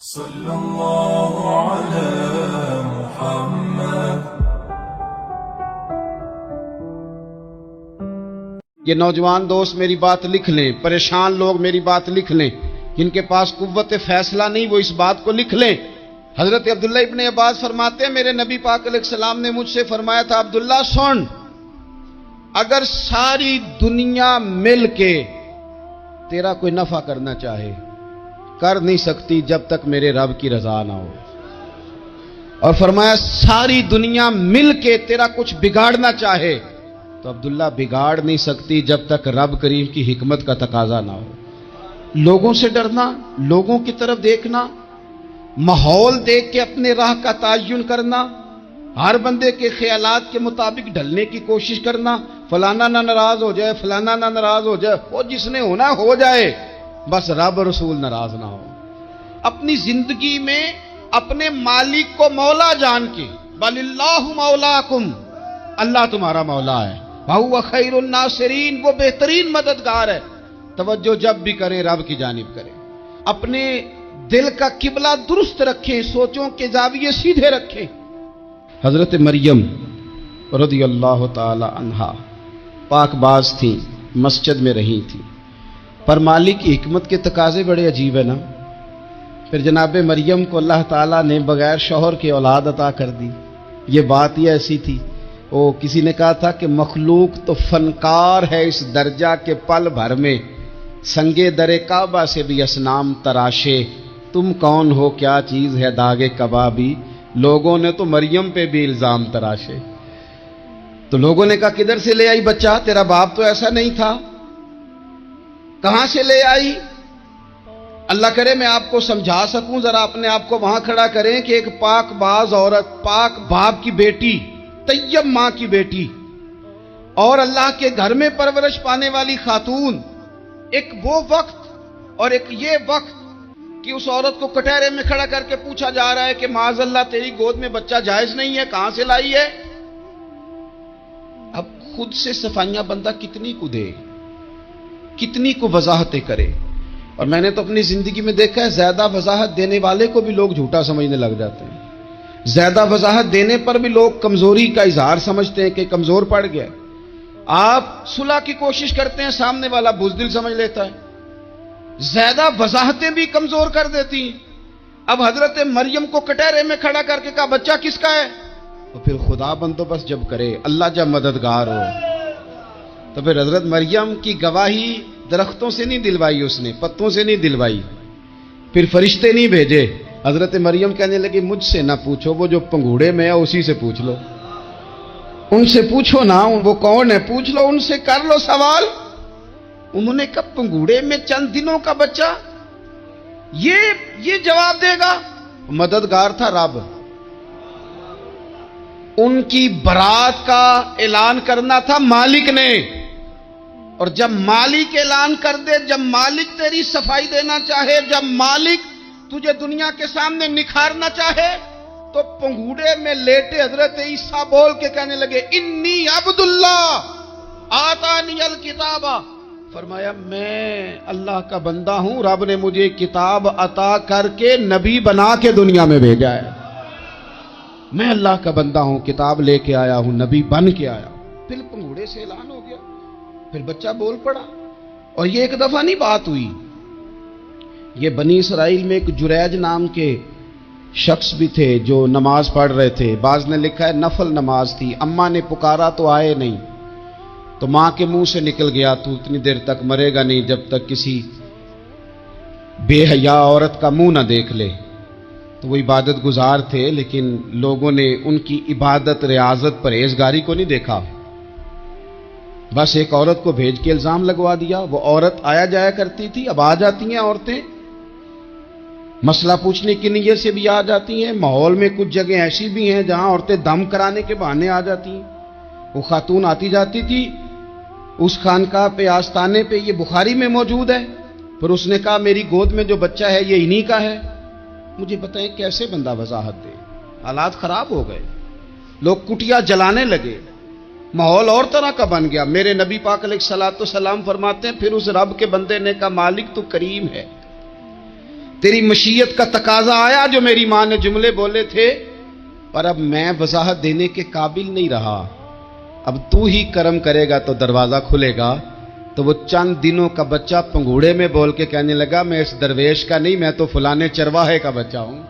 صلی اللہ علی محمد۔ یہ نوجوان دوست میری بات لکھ لیں، پریشان لوگ میری بات لکھ لیں، جن کے پاس قوت فیصلہ نہیں وہ اس بات کو لکھ لیں۔ حضرت عبداللہ ابن عباس فرماتے ہیں میرے نبی پاک علیہ السلام نے مجھ سے فرمایا تھا، عبداللہ سن، اگر ساری دنیا مل کے تیرا کوئی نفع کرنا چاہے کر نہیں سکتی جب تک میرے رب کی رضا نہ ہو، اور فرمایا ساری دنیا مل کے تیرا کچھ بگاڑنا چاہے تو عبداللہ بگاڑ نہیں سکتی جب تک رب کریم کی حکمت کا تقاضا نہ ہو۔ لوگوں سے ڈرنا، لوگوں کی طرف دیکھنا، ماحول دیکھ کے اپنے راہ کا تعین کرنا، ہر بندے کے خیالات کے مطابق ڈھلنے کی کوشش کرنا، فلانا نہ ناراض ہو جائے، فلانا نہ ناراض ہو جائے، وہ جس نے ہونا ہو جائے، بس رب رسول ناراض نہ ہو۔ اپنی زندگی میں اپنے مالک کو مولا جان کے، بل اللہ مولاکم، اللہ تمہارا مولا ہے، وَهُوَ خَيْرُ النَّاصِرِينَ، وہ بہترین مددگار ہے۔ توجہ جب بھی کرے رب کی جانب کرے، اپنے دل کا قبلہ درست رکھیں، سوچوں کے زاویے سیدھے رکھیں۔ حضرت مریم رضی اللہ تعالی عنہا پاک باز تھیں، مسجد میں رہی تھیں، پر مالک کی حکمت کے تقاضے بڑے عجیب ہیں نا۔ پھر جناب مریم کو اللہ تعالیٰ نے بغیر شوہر کے اولاد عطا کر دی۔ یہ بات ہی ایسی تھی، وہ کسی نے کہا تھا کہ مخلوق تو فنکار ہے اس درجہ کے پل بھر میں سنگے در کعبہ سے بھی اصنام تراشے، تم کون ہو کیا چیز ہے داغ کبابی، لوگوں نے تو مریم پہ بھی الزام تراشے۔ تو لوگوں نے کہا کدھر سے لے آئی بچہ، تیرا باپ تو ایسا نہیں تھا، کہاں سے لے آئی؟ اللہ کرے میں آپ کو سمجھا سکوں، ذرا اپنے آپ کو وہاں کھڑا کریں کہ ایک پاک باز عورت، پاک باپ کی بیٹی، طیب ماں کی بیٹی، اور اللہ کے گھر میں پرورش پانے والی خاتون، ایک وہ وقت اور ایک یہ وقت کہ اس عورت کو کٹہرے میں کھڑا کر کے پوچھا جا رہا ہے کہ معاذ اللہ تیری گود میں بچہ جائز نہیں ہے، کہاں سے لائی ہے؟ اب خود سے صفائیاں بندہ کتنی کو دے، کتنی کو وضاحتیں کرے۔ اور میں نے تو اپنی زندگی میں دیکھا ہے زیادہ وضاحت دینے والے کو بھی لوگ جھوٹا سمجھنے لگ جاتے ہیں، زیادہ وضاحت دینے پر بھی لوگ کمزوری کا اظہار سمجھتے ہیں کہ کمزور پڑ گیا۔ آپ صلح کی کوشش کرتے ہیں، سامنے والا بزدل سمجھ لیتا ہے، زیادہ وضاحتیں بھی کمزور کر دیتی ہیں۔ اب حضرت مریم کو کٹہرے میں کھڑا کر کے کہا بچہ کس کا ہے؟ تو پھر خدا بندوبست جب کرے، اللہ جب مددگار ہو، تو پھر حضرت مریم کی گواہی درختوں سے نہیں دلوائی، اس نے پتوں سے نہیں دلوائی، پھر فرشتے نہیں بھیجے۔ حضرت مریم کہنے لگی مجھ سے نہ پوچھو، وہ جو پنگوڑے میں ہے اسی سے پوچھ لو، ان سے پوچھو نا، وہ کون ہے پوچھ لو، ان سے کر لو سوال۔ انہوں نے کہا پنگوڑے میں چند دنوں کا بچہ، یہ جواب دے گا؟ مددگار تھا رب، ان کی برات کا اعلان کرنا تھا مالک نے، اور جب مالک اعلان کر دے، جب مالک تیری صفائی دینا چاہے، جب مالک تجھے دنیا کے سامنے نکھارنا چاہے، تو پنگوڑے میں لیٹے حضرت عیسیٰ بول کے کہنے لگے انی عبداللہ آتانی الکتاب، فرمایا میں اللہ کا بندہ ہوں، رب نے مجھے کتاب عطا کر کے نبی بنا کے دنیا میں بھیجا ہے، میں اللہ کا بندہ ہوں، کتاب لے کے آیا ہوں، نبی بن کے آیا۔ پھر پنگوڑے سے اعلان ہو گیا، پھر بچہ بول پڑا۔ اور یہ ایک دفعہ نہیں بات ہوئی، یہ بنی اسرائیل میں ایک جریج نام کے شخص بھی تھے جو نماز پڑھ رہے تھے، بعض نے لکھا ہے نفل نماز تھی، اماں نے پکارا تو آئے نہیں، تو ماں کے منہ سے نکل گیا تو اتنی دیر تک مرے گا نہیں جب تک کسی بے حیا عورت کا منہ نہ دیکھ لے۔ تو وہ عبادت گزار تھے، لیکن لوگوں نے ان کی عبادت، ریاضت، پرہیزگاری کو نہیں دیکھا، بس ایک عورت کو بھیج کے الزام لگوا دیا۔ وہ عورت آیا جایا کرتی تھی، اب آ جاتی ہیں عورتیں، مسئلہ پوچھنے کی نیت سے بھی آ جاتی ہیں۔ ماحول میں کچھ جگہ ایسی بھی ہیں جہاں عورتیں دم کرانے کے بہانے آ جاتی ہیں۔ وہ خاتون آتی جاتی تھی اس خانقاہ پہ، آستانے پہ، یہ بخاری میں موجود ہے۔ پھر اس نے کہا میری گود میں جو بچہ ہے یہ انہی کا ہے۔ مجھے بتائیں کیسے بندہ وضاحت دے؟ حالات خراب ہو گئے، لوگ کٹیا جلانے لگے، ماحول اور طرح کا بن گیا۔ میرے نبی پاک علیہ السلام فرماتے ہیں پھر اس رب کے بندے نے کہا مالک تو کریم ہے، تیری مشیت کا تقاضا آیا جو میری ماں نے جملے بولے تھے، پر اب میں وضاحت دینے کے قابل نہیں رہا، اب تو ہی کرم کرے گا تو دروازہ کھلے گا۔ تو وہ چند دنوں کا بچہ پنگوڑے میں بول کے کہنے لگا میں اس درویش کا نہیں، میں تو فلانے چرواہے کا بچہ ہوں،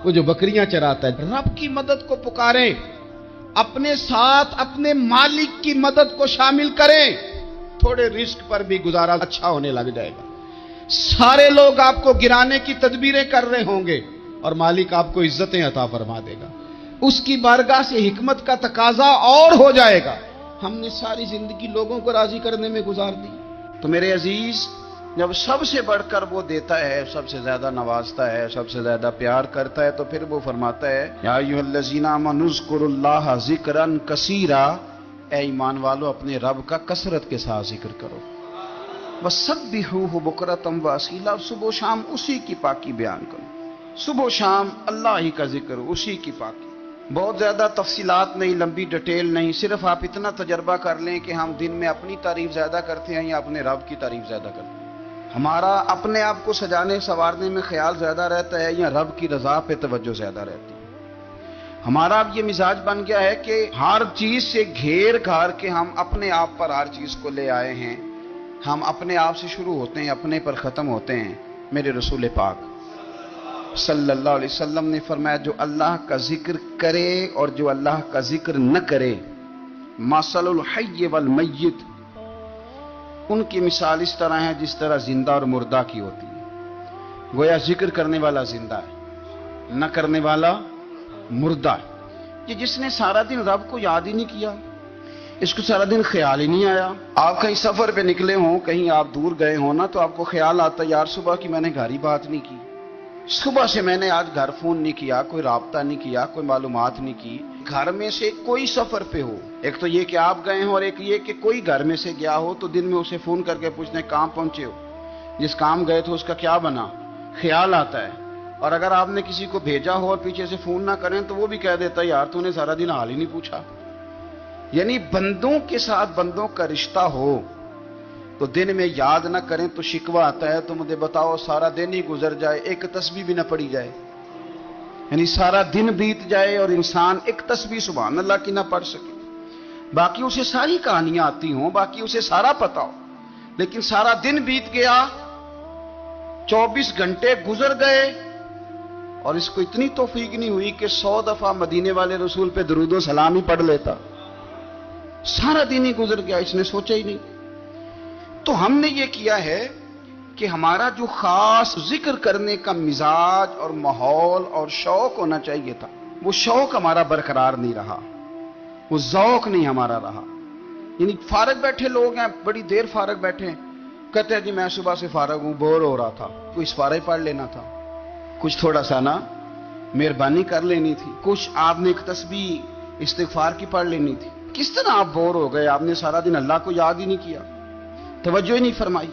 وہ جو بکریاں چراتا ہے۔ رب کی مدد کو پکاریں، اپنے ساتھ اپنے مالک کی مدد کو شامل کریں، تھوڑے رزق پر بھی گزارا اچھا ہونے لگ جائے گا۔ سارے لوگ آپ کو گرانے کی تدبیریں کر رہے ہوں گے اور مالک آپ کو عزتیں عطا فرما دے گا، اس کی بارگاہ سے حکمت کا تقاضا اور ہو جائے گا۔ ہم نے ساری زندگی لوگوں کو راضی کرنے میں گزار دی۔ تو میرے عزیز، جب سب سے بڑھ کر وہ دیتا ہے، سب سے زیادہ نوازتا ہے، سب سے زیادہ پیار کرتا ہے، تو پھر وہ فرماتا ہے یا ایھا الذین آمنوا اذکروا اللہ ذکرا کثیرا، اے ایمان والو اپنے رب کا کثرت کے ساتھ ذکر کرو، وسبحوہ بکرۃ واصیلا، صبح و شام اسی کی پاکی بیان کرو، صبح و شام اللہ ہی کا ذکر، اسی کی پاکی۔ بہت زیادہ تفصیلات نہیں، لمبی ڈیٹیل نہیں، صرف آپ اتنا تجربہ کر لیں کہ ہم دن میں اپنی تعریف زیادہ کرتے ہیں یا اپنے رب کی تعریف زیادہ کرتے ہیں، ہمارا اپنے آپ کو سجانے سنوارنے میں خیال زیادہ رہتا ہے یا رب کی رضا پہ توجہ زیادہ رہتی ہے۔ ہمارا اب یہ مزاج بن گیا ہے کہ ہر چیز سے گھیر گھار کے ہم اپنے آپ پر ہر چیز کو لے آئے ہیں، ہم اپنے آپ سے شروع ہوتے ہیں، اپنے پر ختم ہوتے ہیں۔ میرے رسول پاک صلی اللہ علیہ وسلم نے فرمایا جو اللہ کا ذکر کرے اور جو اللہ کا ذکر نہ کرے، مثل الحی والمیت، ان کی مثال اس طرح ہے جس طرح زندہ اور مردہ کی ہوتی ہے۔ گویا ذکر کرنے والا زندہ ہے، نہ کرنے والا مردہ ہے۔ یہ جس نے سارا دن رب کو یاد ہی نہیں کیا، اس کو سارا دن خیال ہی نہیں آیا۔ آپ کہیں سفر پہ نکلے ہوں، کہیں آپ دور گئے ہوں نا، تو آپ کو خیال آتا ہے یار صبح کی میں نے گھر ہی بات نہیں کی، صبح سے میں نے آج گھر فون نہیں کیا، کوئی رابطہ نہیں کیا، کوئی معلومات نہیں کی۔ گھر میں سے کوئی سفر پہ ہو، ایک تو یہ کہ آپ گئے ہوں اور ایک یہ کہ کوئی گھر میں سے گیا ہو، تو دن میں اسے فون کر کے پوچھنے کہاں پہنچے ہو، جس کام گئے تو اس کا کیا بنا، خیال آتا ہے۔ اور اگر آپ نے کسی کو بھیجا ہو اور پیچھے سے فون نہ کریں تو وہ بھی کہہ دیتا ہے یار تو نے سارا دن حال ہی نہیں پوچھا۔ یعنی بندوں کے ساتھ بندوں کا رشتہ ہو تو دن میں یاد نہ کریں تو شکوہ آتا ہے، تو مجھے بتاؤ سارا دن ہی گزر جائے ایک تسبیح بھی نہ پڑھی جائے، یعنی سارا دن بیت جائے اور انسان ایک تسبیح سبحان اللہ کی نہ پڑھ سکے، باقی اسے ساری کہانیاں آتی ہوں، باقی اسے سارا پتا ہو، لیکن سارا دن بیت گیا، 24 گھنٹے گزر گئے اور اس کو اتنی توفیق نہیں ہوئی کہ 100 دفعہ مدینے والے رسول پہ درود و سلام ہی پڑھ لیتا، سارا دن ہی گزر گیا، اس نے سوچا ہی نہیں۔ تو ہم نے یہ کیا ہے کہ ہمارا جو خاص ذکر کرنے کا مزاج اور ماحول اور شوق ہونا چاہیے تھا، وہ شوق ہمارا برقرار نہیں رہا، وہ ذوق نہیں ہمارا رہا۔ یعنی فارغ بیٹھے لوگ ہیں، بڑی دیر فارغ بیٹھے ہیں، کہتے ہیں جی میں صبح سے فارغ ہوں، بور ہو رہا تھا، کوئی سپارہ پڑھ لینا تھا، کچھ تھوڑا سا نا مہربانی کر لینی تھی، کچھ آپ نے ایک تسبیح استغفار کی پڑھ لینی تھی۔ کس طرح آپ بور ہو گئے؟ آپ نے سارا دن اللہ کو یاد ہی نہیں کیا، توجہ ہی نہیں فرمائی۔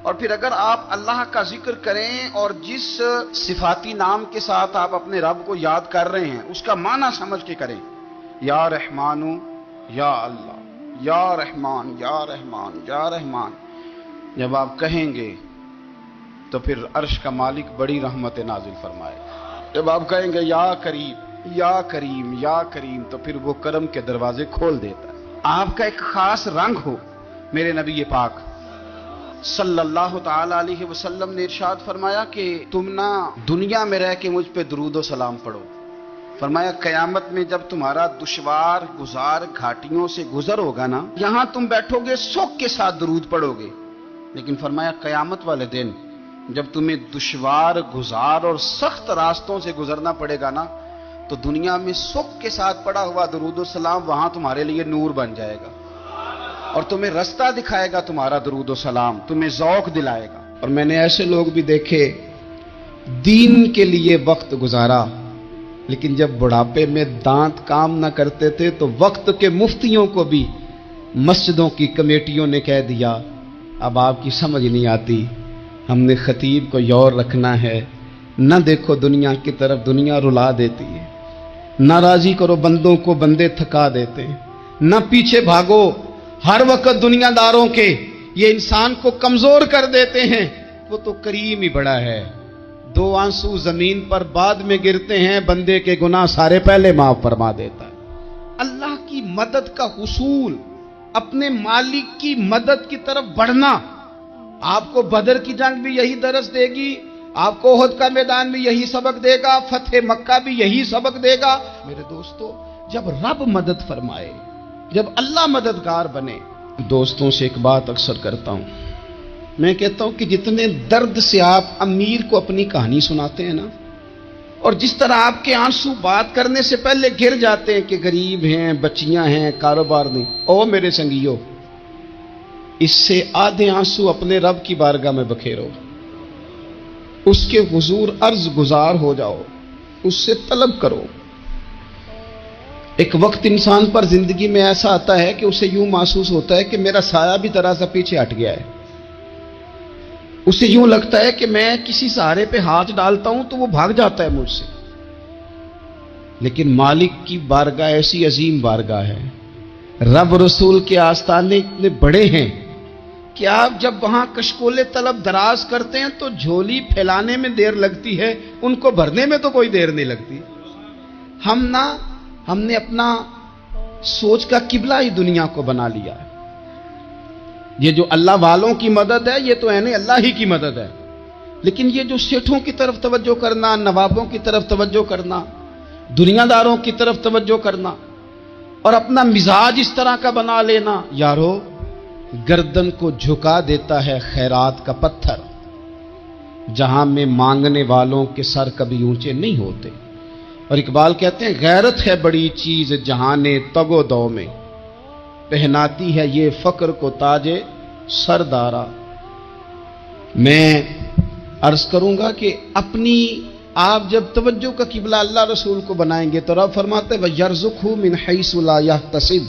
اور پھر اگر آپ اللہ کا ذکر کریں اور جس صفاتی نام کے ساتھ آپ اپنے رب کو یاد کر رہے ہیں اس کا معنی سمجھ کے کریں، یا رحمانو یا اللہ، یا رحمان یا رحمان یا رحمان، جب آپ کہیں گے تو پھر عرش کا مالک بڑی رحمت نازل فرمائے گا۔ جب آپ کہیں گے یا کریم یا کریم یا کریم، تو پھر وہ کرم کے دروازے کھول دیتا ہے۔ آپ کا ایک خاص رنگ ہو۔ میرے نبی پاک صلی اللہ تعالی علیہ وسلم نے ارشاد فرمایا کہ تم نہ دنیا میں رہ کے مجھ پہ درود و سلام پڑھو، فرمایا قیامت میں جب تمہارا دشوار گزار گھاٹیوں سے گزر ہوگا نا، یہاں تم بیٹھو گے سوگ کے ساتھ درود پڑھو گے، لیکن فرمایا قیامت والے دن جب تمہیں دشوار گزار اور سخت راستوں سے گزرنا پڑے گا نا، تو دنیا میں سکھ کے ساتھ پڑا ہوا درود و سلام وہاں تمہارے لیے نور بن جائے گا اور تمہیں رستہ دکھائے گا، تمہارا درود و سلام تمہیں ذوق دلائے گا۔ اور میں نے ایسے لوگ بھی دیکھے دین کے لیے وقت گزارا، لیکن جب بڑھاپے میں دانت کام نہ کرتے تھے تو وقت کے مفتیوں کو بھی مسجدوں کی کمیٹیوں نے کہہ دیا اب آپ کی سمجھ نہیں آتی، ہم نے خطیب کو یور رکھنا ہے، نہ دیکھو دنیا کی طرف، دنیا رلا دیتی ہے، نہ راضی کرو بندوں کو، بندے تھکا دیتے ہیں، نہ پیچھے بھاگو ہر وقت دنیا داروں کے، یہ انسان کو کمزور کر دیتے ہیں۔ وہ تو کریم ہی بڑا ہے، دو آنسو زمین پر بعد میں گرتے ہیں، بندے کے گناہ سارے پہلے معاف فرما دیتا ہے۔ اللہ کی مدد کا حصول، اپنے مالک کی مدد کی طرف بڑھنا، آپ کو بدر کی جنگ بھی یہی درس دے گی، آپ کو احد کا میدان بھی یہی سبق دے گا، فتح مکہ بھی یہی سبق دے گا۔ میرے دوستو، جب رب مدد فرمائے، جب اللہ مددگار بنے۔ دوستوں سے ایک بات اکثر کرتا ہوں، میں کہتا ہوں کہ جتنے درد سے آپ امیر کو اپنی کہانی سناتے ہیں نا، اور جس طرح آپ کے آنسو بات کرنے سے پہلے گر جاتے ہیں کہ غریب ہیں، بچیاں ہیں، کاروبار نہیں، او میرے سنگیو، اس سے آدھے آنسو اپنے رب کی بارگاہ میں بکھیرو، اس کے حضور عرض گزار ہو جاؤ، اس سے طلب کرو۔ ایک وقت انسان پر زندگی میں ایسا آتا ہے کہ اسے یوں محسوس ہوتا ہے کہ میرا سایہ بھی ذرا سا پیچھے ہٹ گیا ہے، اسے یوں لگتا ہے کہ میں کسی سہارے پہ ہاتھ ڈالتا ہوں تو وہ بھاگ جاتا ہے مجھ سے۔ لیکن مالک کی بارگاہ ایسی عظیم بارگاہ ہے، رب رسول کے آستانے اتنے بڑے ہیں کہ آپ جب وہاں کشکول طلب دراز کرتے ہیں تو جھولی پھیلانے میں دیر لگتی ہے، ان کو بھرنے میں تو کوئی دیر نہیں لگتی۔ ہم نے اپنا سوچ کا قبلہ ہی دنیا کو بنا لیا ہے۔ یہ جو اللہ والوں کی مدد ہے، یہ تو یعنی اللہ ہی کی مدد ہے، لیکن یہ جو سیٹھوں کی طرف توجہ کرنا، نوابوں کی طرف توجہ کرنا، دنیا داروں کی طرف توجہ کرنا اور اپنا مزاج اس طرح کا بنا لینا، یارو گردن کو جھکا دیتا ہے خیرات کا پتھر، جہاں میں مانگنے والوں کے سر کبھی اونچے نہیں ہوتے۔ اور اقبال کہتے ہیں غیرت ہے بڑی چیز جہاں تگ و دو میں، پہناتی ہے یہ فقر کو تاج سردارا۔ میں عرض کروں گا کہ اپنی آپ جب توجہ کا قبلہ اللہ رسول کو بنائیں گے تو رب فرماتے ہیں وَيَرْزُقْهُ مِنْ حَيْثُ لَا يَحْتَسِبُ،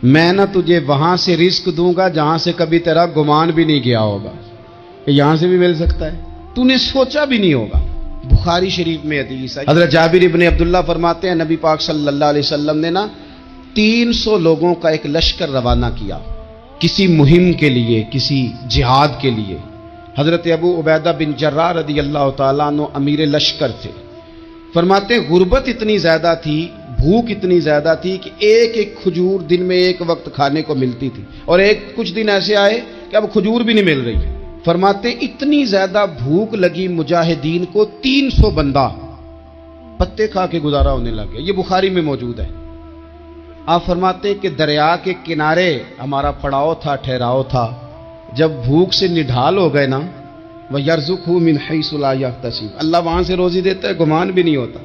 میں نہ تجھے وہاں سے رزق دوں گا جہاں سے کبھی تیرا گمان بھی نہیں گیا ہوگا کہ یہاں سے بھی مل سکتا ہے، تو نے سوچا بھی نہیں ہوگا۔ بخاری شریف میں حدیث ہے، حضرت جابر ابن عبداللہ فرماتے ہیں نبی پاک صلی اللہ علیہ وسلم نے نا 300 لوگوں کا ایک لشکر روانہ کیا کسی مہم کے لیے، کسی جہاد کے لیے۔ حضرت ابو عبیدہ بن جراح رضی اللہ تعالیٰ عنہ امیر لشکر تھے۔ فرماتے ہیں غربت اتنی زیادہ تھی، بھوک اتنی زیادہ تھی کہ ایک ایک کھجور دن میں ایک وقت کھانے کو ملتی تھی، اور کچھ دن ایسے آئے کہ اب کھجور بھی نہیں مل رہی۔ فرماتے ہیں اتنی زیادہ بھوک لگی مجاہدین کو 300 بندہ پتے کھا کے گزارا ہونے لگے، یہ بخاری میں موجود ہے۔ آپ فرماتے ہیں کہ دریا کے کنارے ہمارا پڑاؤ تھا، ٹھہراؤ تھا، جب بھوک سے نڈھال ہو گئے نا وَيَرْزُقْهُ مِنْ حَيْثُ لَا يَحْتَسِبُ، اللہ وہاں سے روزی دیتا ہے، گمان بھی نہیں ہوتا۔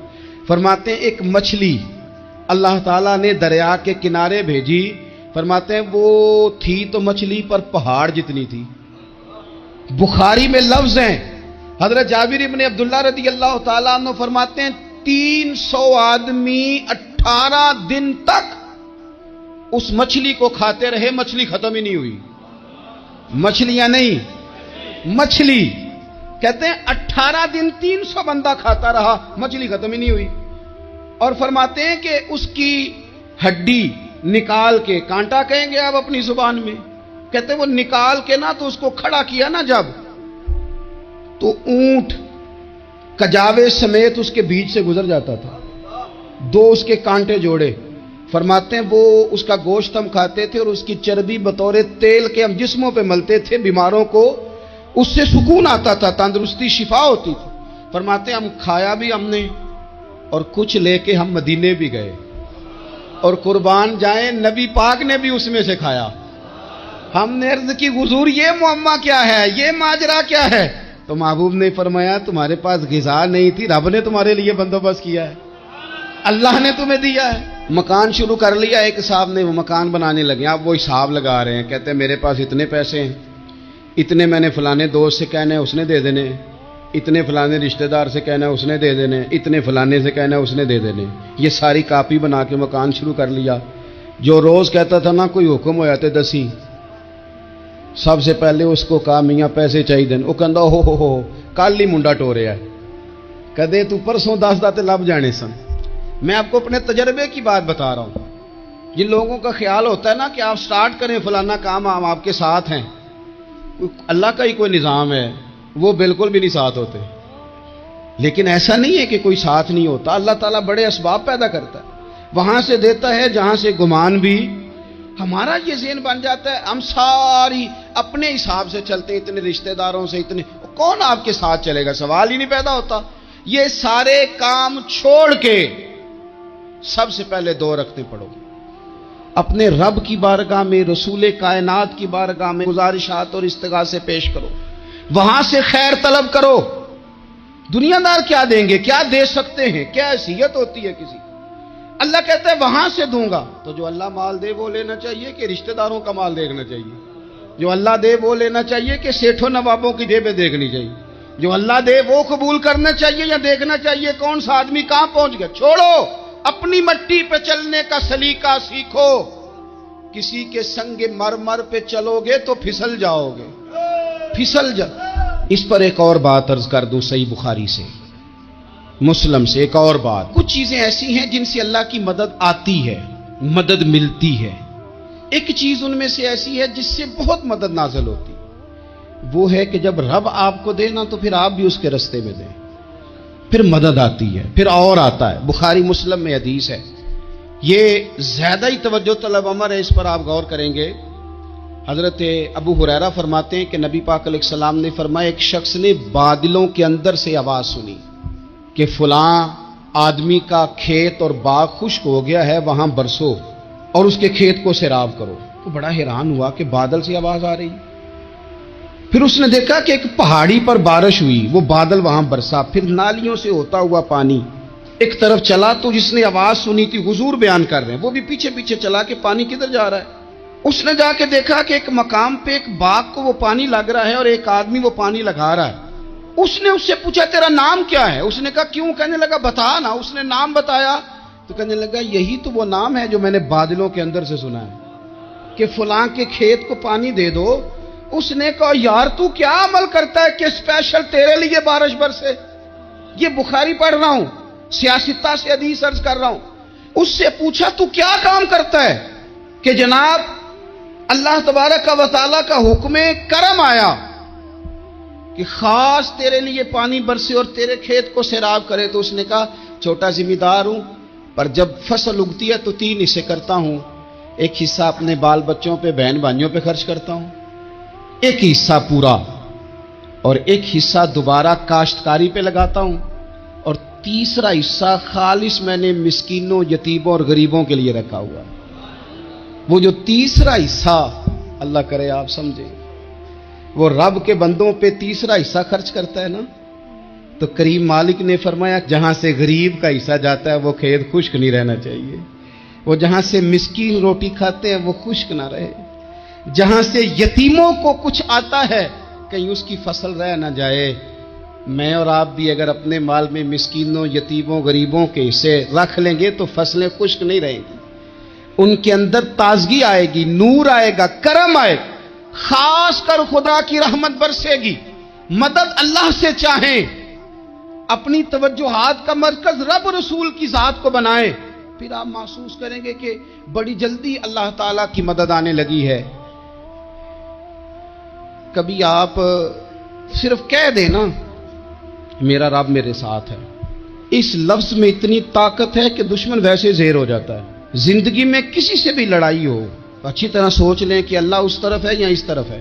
فرماتے ہیں ایک مچھلی اللہ تعالیٰ نے دریا کے کنارے بھیجی، فرماتے ہیں وہ تھی تو مچھلی پر پہاڑ جتنی تھی۔ بخاری میں لفظ ہیں، حضرت جابر ابن عبداللہ رضی اللہ تعالیٰ عنہ فرماتے ہیں 300 آدمی 18 دن تک اس مچھلی کو کھاتے رہے، مچھلی ختم ہی نہیں ہوئی۔ مچھلیاں نہیں، مچھلی کہتے ہیں 18 دن 300 بندہ کھاتا رہا، مچھلی ختم ہی نہیں ہوئی۔ اور فرماتے ہیں کہ اس کی ہڈی نکال کے، کانٹا کہیں گے آپ اپنی زبان میں، کہتے ہیں وہ نکال کے نا تو اس کو کھڑا کیا نا جب، تو اونٹ کجاوے سمیت اس کے بیچ سے گزر جاتا تھا، 2 اس کے کانٹے جوڑے۔ فرماتے ہیں وہ اس کا گوشت ہم کھاتے تھے اور اس کی چربی بطور تیل کے ہم جسموں پہ ملتے تھے، بیماروں کو اس سے سکون آتا تھا، تندرستی شفا ہوتی تھی۔ فرماتے ہیں ہم کھایا بھی ہم نے، اور کچھ لے کے ہم مدینے بھی گئے، اور قربان جائیں نبی پاک نے بھی اس میں سے کھایا۔ ہم نے عرض کی حضور یہ معمہ کیا ہے، یہ ماجرا کیا ہے؟ تو محبوب نے فرمایا تمہارے پاس غذا نہیں تھی، رب نے تمہارے لیے بندوبست کیا ہے، اللہ نے تمہیں دیا ہے۔ مکان شروع کر لیا، ایک صاحب نے وہ مکان بنانے لگے، آپ وہ حساب لگا رہے ہیں، کہتے ہیں میرے پاس اتنے پیسے ہیں، اتنے میں نے فلانے دوست سے کہنا ہے اس نے دے دینے، اتنے فلانے رشتہ دار سے کہنا ہے اس نے دے دینے، اتنے فلانے سے کہنا ہے اس نے دے دینے۔ یہ ساری کاپی بنا کے مکان شروع کر لیا۔ جو روز کہتا تھا نا کوئی حکم ہو جاتے 10 ہی، سب سے پہلے اس کو کہا میاں پیسے چاہیے، وہ کہندا ہو کل ہی منڈا ٹوریا ہے، کدے تو پرسوں 10 داتے لب جانے سن۔ میں آپ کو اپنے تجربے کی بات بتا رہا ہوں۔ جن لوگوں کا خیال ہوتا ہے نا کہ آپ سٹارٹ کریں فلانا کام، ہم آپ کے ساتھ ہیں، اللہ کا ہی کوئی نظام ہے، وہ بالکل بھی نہیں ساتھ ہوتے۔ لیکن ایسا نہیں ہے کہ کوئی ساتھ نہیں ہوتا، اللہ تعالیٰ بڑے اسباب پیدا کرتا ہے، وہاں سے دیتا ہے جہاں سے گمان بھی۔ ہمارا یہ ذہن بن جاتا ہے ہم ساری اپنے حساب سے چلتے، اتنے رشتہ داروں سے، اتنے کون آپ کے ساتھ چلے گا، سوال ہی نہیں پیدا ہوتا۔ یہ سارے کام چھوڑ کے سب سے پہلے دو رکھتے پڑھو، اپنے رب کی بارگاہ میں، رسول کائنات کی بارگاہ میں گزارشات اور استغاثے پیش کرو، وہاں سے خیر طلب کرو۔ دنیا دار کیا دیں گے، کیا دے سکتے ہیں، کیا حیثیت ہوتی ہے کسی، اللہ کہتا ہے وہاں سے دوں گا۔ تو جو اللہ مال دے وہ لینا چاہیے کہ رشتہ داروں کا مال دیکھنا چاہیے؟ جو اللہ دے وہ لینا چاہیے کہ سیٹھوں نوابوں کی جیبیں دیکھنی چاہیے؟ جو اللہ دے وہ قبول کرنا چاہیے یا دیکھنا چاہیے کون سا آدمی کہاں پہنچ گیا؟ چھوڑو، اپنی مٹی پہ چلنے کا سلیقہ سیکھو۔ کسی کے سنگ مرمر پہ چلو گے تو پھسل جاؤ گے، پھسل جا۔ اس پر ایک اور بات عرض کر دوں، صحیح بخاری سے، مسلم سے ایک اور بات۔ کچھ چیزیں ایسی ہیں جن سے اللہ کی مدد آتی ہے، مدد ملتی ہے۔ ایک چیز ان میں سے ایسی ہے جس سے بہت مدد نازل ہوتی، وہ ہے کہ جب رب آپ کو دے نا تو پھر آپ بھی اس کے رستے میں دیں، پھر مدد آتی ہے، پھر اور آتا ہے۔ بخاری مسلم میں حدیث ہے، یہ زیادہ ہی توجہ طلب امر ہے، اس پر آپ غور کریں گے۔ حضرت ابو ہریرہ فرماتے ہیں کہ نبی پاک علیہ السلام نے فرمایا ایک شخص نے بادلوں کے اندر سے آواز سنی کہ فلاں آدمی کا کھیت اور باغ خشک ہو گیا ہے، وہاں برسو اور اس کے کھیت کو سیراب کرو۔ تو بڑا حیران ہوا کہ بادل سے آواز آ رہی۔ پھر اس نے دیکھا کہ ایک پہاڑی پر بارش ہوئی، وہ بادل وہاں برسا، پھر نالیوں سے ہوتا ہوا پانی ایک طرف چلا۔ تو جس نے آواز سنی تھی، حضور بیان کر رہے ہیں، وہ بھی پیچھے پیچھے چلا کہ پانی کدھر جا رہا ہے۔ اس نے جا کے دیکھا کہ ایک مقام پہ ایک باغ کو وہ پانی لگ رہا ہے اور ایک آدمی وہ پانی لگا رہا ہے۔ اس نے اس سے پوچھا تیرا نام کیا ہے؟ اس نے کہا کیوں؟ کہنے لگا بتا نا۔ اس نے نام بتایا تو کہنے لگا یہی تو وہ نام ہے جو میں نے بادلوں کے اندر سے سنا ہے کہ فلاں کے کھیت کو پانی دے دو۔ اس نے کہا یار تو کیا عمل کرتا ہے کہ اسپیشل تیرے لیے بارش برسے؟ یہ بخاری پڑھ رہا ہوں، سیاستہ سے حدیث عرض کر رہا ہوں۔ اس سے پوچھا تو کیا کام کرتا ہے کہ جناب اللہ تبارک و تعالیٰ کا حکم کرم آیا کہ خاص تیرے لیے پانی برسے اور تیرے کھیت کو سیراب کرے؟ تو اس نے کہا چھوٹا ذمہ دار ہوں، پر جب فصل اگتی ہے تو 3 حصے کرتا ہوں، ایک حصہ اپنے بال بچوں پہ، بہن بھائیوں پہ خرچ کرتا ہوں، ایک حصہ پورا، اور ایک حصہ دوبارہ کاشتکاری پہ لگاتا ہوں، اور تیسرا حصہ خالص میں نے مسکینوں، یتیموں اور غریبوں کے لیے رکھا ہوا۔ وہ جو تیسرا حصہ، اللہ کرے آپ سمجھیں، وہ رب کے بندوں پہ تیسرا حصہ خرچ کرتا ہے نا، تو کریم مالک نے فرمایا جہاں سے غریب کا حصہ جاتا ہے وہ کھیت خشک نہیں رہنا چاہیے، وہ جہاں سے مسکین روٹی کھاتے ہیں وہ خشک نہ رہے، جہاں سے یتیموں کو کچھ آتا ہے کہیں اس کی فصل رہ نہ جائے۔ میں اور آپ بھی اگر اپنے مال میں مسکینوں، یتیموں، غریبوں کے حصے رکھ لیں گے تو فصلیں خشک نہیں رہیں گی، ان کے اندر تازگی آئے گی، نور آئے گا، کرم آئے گا، خاص کر خدا کی رحمت برسے گی۔ مدد اللہ سے چاہیں، اپنی توجہات کا مرکز رب رسول کی ذات کو بنائیں، پھر آپ محسوس کریں گے کہ بڑی جلدی اللہ تعالیٰ کی مدد آنے لگی ہے۔ کبھی آپ صرف کہہ دیں نا میرا رب میرے ساتھ ہے، اس لفظ میں اتنی طاقت ہے کہ دشمن ویسے زہر ہو جاتا ہے۔ زندگی میں کسی سے بھی لڑائی ہو تو اچھی طرح سوچ لیں کہ اللہ اس طرف ہے یا اس طرف ہے۔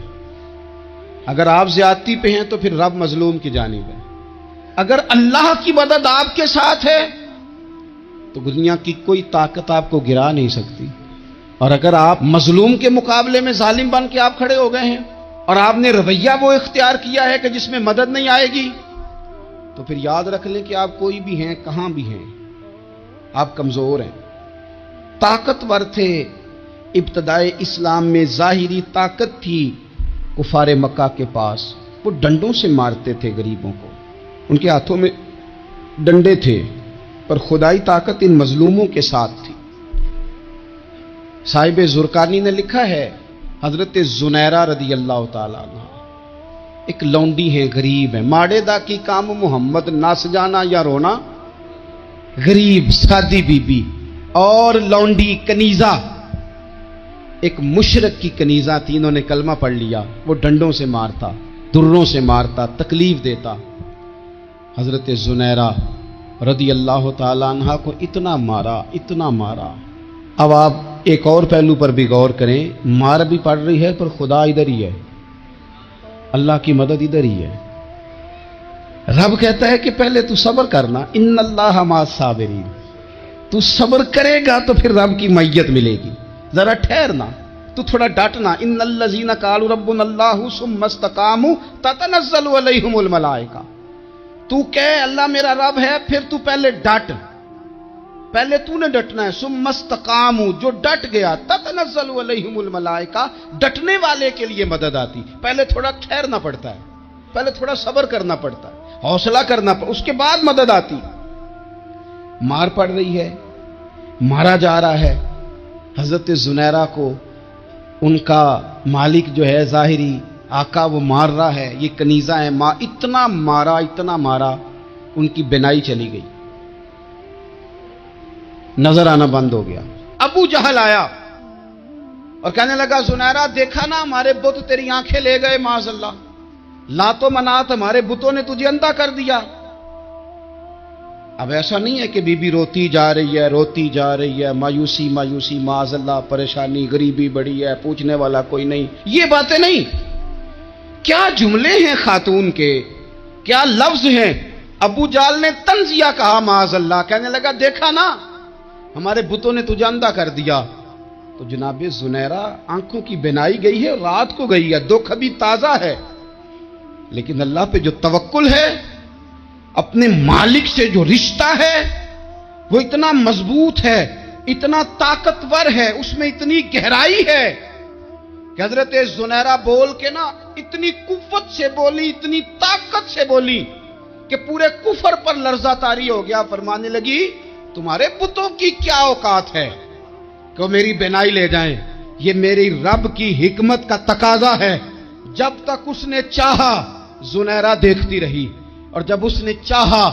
اگر آپ زیادتی پہ ہیں تو پھر رب مظلوم کی جانب ہے۔ اگر اللہ کی مدد آپ کے ساتھ ہے تو دنیا کی کوئی طاقت آپ کو گرا نہیں سکتی، اور اگر آپ مظلوم کے مقابلے میں ظالم بن کے آپ کھڑے ہو گئے ہیں اور آپ نے رویہ وہ اختیار کیا ہے کہ جس میں مدد نہیں آئے گی، تو پھر یاد رکھ لیں کہ آپ کوئی بھی ہیں، کہاں بھی ہیں، آپ کمزور ہیں۔ طاقتور تھے ابتدائے اسلام میں، ظاہری طاقت تھی کفار مکہ کے پاس، وہ ڈنڈوں سے مارتے تھے غریبوں کو، ان کے ہاتھوں میں ڈنڈے تھے، پر خدائی طاقت ان مظلوموں کے ساتھ تھی۔ صاحب زرقانی نے لکھا ہے حضرت زنیرہ رضی اللہ تعالیٰ عنہ ایک لونڈی ہیں، غریب ہیں، ماڑے دا کی کام محمد نس جانا یا رونا، غریب سادی بی بی اور لونڈی کنیزہ، ایک مشرک کی کنیزہ تھی، انہوں نے کلمہ پڑھ لیا، وہ ڈنڈوں سے مارتا، دروں سے مارتا، تکلیف دیتا۔ حضرت زنیرہ رضی اللہ تعالیٰ عنہ کو اتنا مارا. اب آپ ایک اور پہلو پر بھی غور کریں. مار بھی پڑ رہی ہے پر خدا ادھر ہی ہے, اللہ کی مدد ادھر ہی ہے. رب کہتا ہے کہ پہلے تو صبر کرنا, ان اللہ مع الصابرین. تو صبر کرے گا تو پھر رب کی معیت ملے گی. ذرا ٹھہرنا, تو تھوڑا ڈٹنا. ان الذین قالوا ربنا اللہ ثم استقاموا تتنزل علیہم الملائکہ. تو کہے اللہ میرا رب ہے, پھر تو پہلے ڈٹ, پہلے تو نے ڈٹنا ہے. ثم استقاموا, جو ڈٹ گیا, تتنزل علیہم الملائکہ, ڈٹنے والے کے لیے مدد آتی. پہلے تھوڑا ٹھہرنا پڑتا ہے, پہلے تھوڑا صبر کرنا پڑتا ہے, حوصلہ کرنا پڑتا, اس کے بعد مدد آتی. مار پڑ رہی ہے, مارا جا رہا ہے. حضرت زنیرہ کو ان کا مالک جو ہے ظاہری آقا وہ مار رہا ہے. یہ کنیزہ ہے, اتنا مارا ان کی بینائی چلی گئی, نظر آنا بند ہو گیا. ابو جہل آیا اور کہنے لگا زنیرہ دیکھا نا ہمارے بت تیری آنکھیں لے گئے, معاذ اللہ, لات و منات ہمارے بتوں نے تجھے اندھا کر دیا. اب ایسا نہیں ہے کہ بی بی روتی جا رہی ہے, مایوسی معاذ اللہ, پریشانی, غریبی بڑی ہے, پوچھنے والا کوئی نہیں. یہ باتیں نہیں. کیا جملے ہیں خاتون کے, کیا لفظ ہیں. ابو جال نے طنزیہ کہا معاذ اللہ, کہنے لگا دیکھا نا ہمارے بتوں نے تجھے اندھا کر دیا. تو جناب زنیرہ آنکھوں کی بینائی گئی ہے, رات کو گئی ہے, دکھ ابھی تازہ ہے, لیکن اللہ پہ جو توکل ہے, اپنے مالک سے جو رشتہ ہے وہ اتنا مضبوط ہے, اتنا طاقتور ہے, اس میں اتنی گہرائی ہے کہ حضرت زنیرہ بول کے نا اتنی قوت سے بولی, اتنی طاقت سے بولی کہ پورے کفر پر لرزہ طاری ہو گیا. فرمانے لگی تمہارے بتوں کی کیا اوقات ہے کہ وہ میری بینائی لے جائیں. یہ میری رب کی حکمت کا تقاضا ہے. جب تک اس نے چاہا زنیرہ دیکھتی رہی, اور جب اس نے چاہا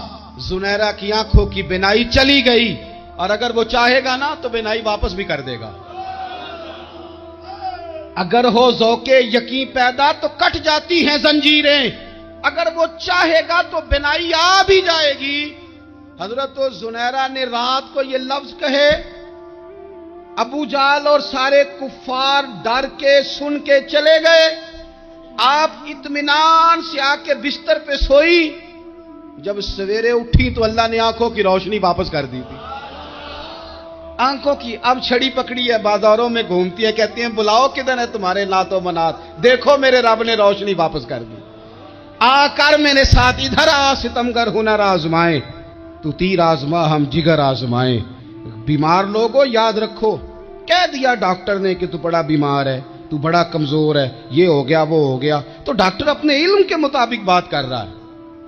زنیرہ کی آنکھوں کی بینائی چلی گئی, اور اگر وہ چاہے گا نا تو بینائی واپس بھی کر دے گا. اگر ہو ذوق یقین پیدا تو کٹ جاتی ہیں زنجیریں, اگر وہ چاہے گا تو بینائی آ بھی جائے گی. حضرت زنیرہ نے رات کو یہ لفظ کہے, ابو جال اور سارے کفار ڈر کے سن کے چلے گئے. آپ اطمینان سے آ کے بستر پہ سوئی. جب سویرے اٹھی تو اللہ نے آنکھوں کی روشنی واپس کر دی تھی. آنکھوں کی اب چھڑی پکڑی ہے, بازاروں میں گھومتی ہے, کہتی ہیں بلاؤ کدھر ہے تمہارے لات و منات, دیکھو میرے رب نے روشنی واپس کر دی. آ کر میرے ساتھ ادھر آ, ستمگر ہنر آزمائے, تو تیر آزما ہم جگر آزمائے. بیمار لوگوں یاد رکھو, کہہ دیا ڈاکٹر نے کہ تو بڑا بیمار ہے, تو بڑا کمزور ہے, یہ ہو گیا وہ ہو گیا, تو ڈاکٹر اپنے علم کے مطابق بات کر رہا ہے.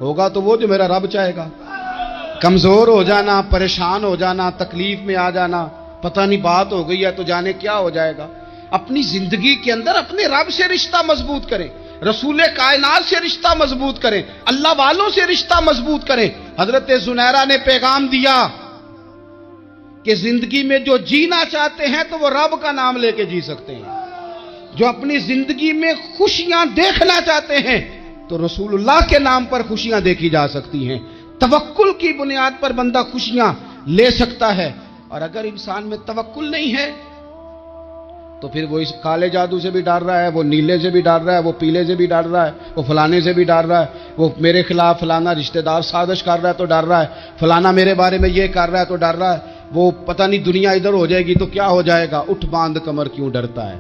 ہوگا تو وہ جو میرا رب چاہے گا. کمزور ہو جانا, پریشان ہو جانا, تکلیف میں آ جانا, پتہ نہیں بات ہو گئی ہے تو جانے کیا ہو جائے گا. اپنی زندگی کے اندر اپنے رب سے رشتہ مضبوط کریں, رسول کائنات سے رشتہ مضبوط کریں, اللہ والوں سے رشتہ مضبوط کریں. حضرت زنیرہ نے پیغام دیا کہ زندگی میں جو جینا چاہتے ہیں تو وہ رب کا نام لے کے جی سکتے ہیں. جو اپنی زندگی میں خوشیاں دیکھنا چاہتے ہیں تو رسول اللہ کے نام پر خوشیاں دیکھی جا سکتی ہیں. توکل کی بنیاد پر بندہ خوشیاں لے سکتا ہے. اور اگر انسان میں توکل نہیں ہے تو پھر وہ اس کالے جادو سے بھی ڈر رہا ہے, وہ نیلے سے بھی ڈر رہا ہے, وہ پیلے سے بھی ڈر رہا ہے, وہ فلانے سے بھی ڈر رہا ہے, وہ میرے خلاف فلانا رشتہ دار سازش کر رہا ہے تو ڈر رہا ہے, فلانا میرے بارے میں یہ کر رہا ہے تو ڈر رہا ہے, وہ پتہ نہیں دنیا ادھر ہو جائے گی تو کیا ہو جائے گا. اٹھ باندھ کمر کیوں ڈرتا ہے,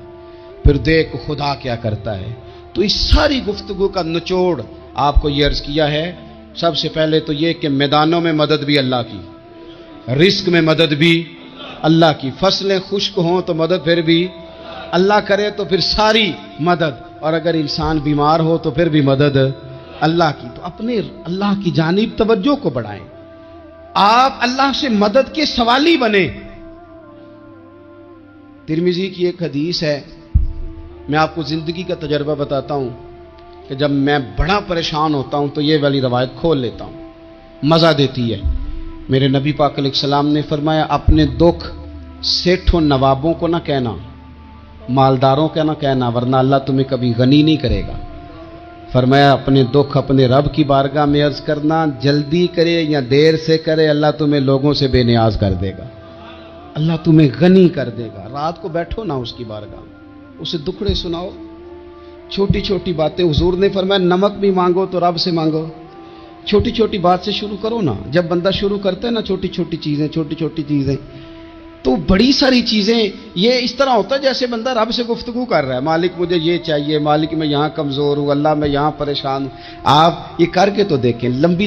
پھر دیکھ خدا کیا کرتا ہے. تو اس ساری گفتگو کا نچوڑ آپ کو یہ عرض کیا ہے. سب سے پہلے تو یہ کہ میدانوں میں مدد بھی اللہ کی, رزق میں مدد بھی اللہ کی, فصلیں خشک ہوں تو مدد پھر بھی اللہ کرے تو پھر ساری مدد, اور اگر انسان بیمار ہو تو پھر بھی مدد اللہ کی. تو اپنے اللہ کی جانب توجہ کو بڑھائیں, آپ اللہ سے مدد کے سوالی بنیں. ترمذی کی ایک حدیث ہے, میں آپ کو زندگی کا تجربہ بتاتا ہوں کہ جب میں بڑا پریشان ہوتا ہوں تو یہ والی روایت کھول لیتا ہوں, مزہ دیتی ہے. میرے نبی پاک علیہ السلام نے فرمایا اپنے دکھ سیٹھوں نوابوں کو نہ کہنا, مالداروں کا نہ کہنا, ورنہ اللہ تمہیں کبھی غنی نہیں کرے گا. فرمایا اپنے دکھ اپنے رب کی بارگاہ میں عرض کرنا، جلدی کرے یا دیر سے کرے اللہ تمہیں لوگوں سے بے نیاز کر دے گا، اللہ تمہیں غنی کر دے گا۔ رات کو بیٹھو نا اس کی بارگاہ میں، اسے دکھڑے سناؤ، چھوٹی چھوٹی باتیں۔ حضور نے فرمایا نمک بھی مانگو تو رب سے مانگو، چھوٹی چھوٹی بات سے شروع کرو نا۔ جب بندہ شروع کرتا ہے نا چھوٹی چھوٹی چیزیں تو بڑی ساری چیزیں یہ اس طرح ہوتا ہے جیسے بندہ رب سے گفتگو کر رہا ہے، مالک مجھے یہ چاہیے، مالک میں یہاں کمزور ہوں، اللہ میں یہاں پریشان ہوں۔ آپ یہ کر کے تو دیکھیں، لمبی